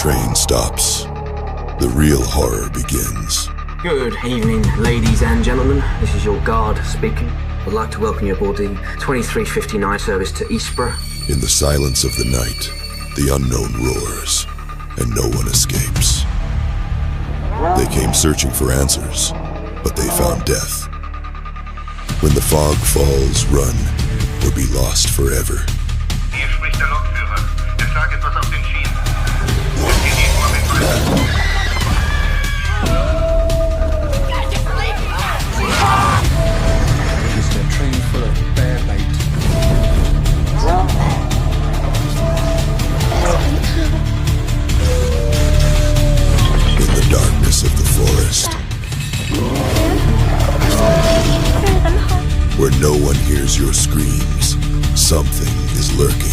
train stops, the real horror begins. Good evening, ladies and gentlemen. This is your guard speaking. I'd like to welcome you aboard the 2359 service to Eastborough. In the silence of the night, the unknown roars, and no one escapes. They came searching for answers, but they found death. When the fog falls, run or be lost forever. Hier spricht der Lokführer. Es lag etwas auf den Schienen. Es geht irgendwo am Entweichen. It's a train full of bear bait. In the darkness of the forest, where no one hears your screams, something is lurking.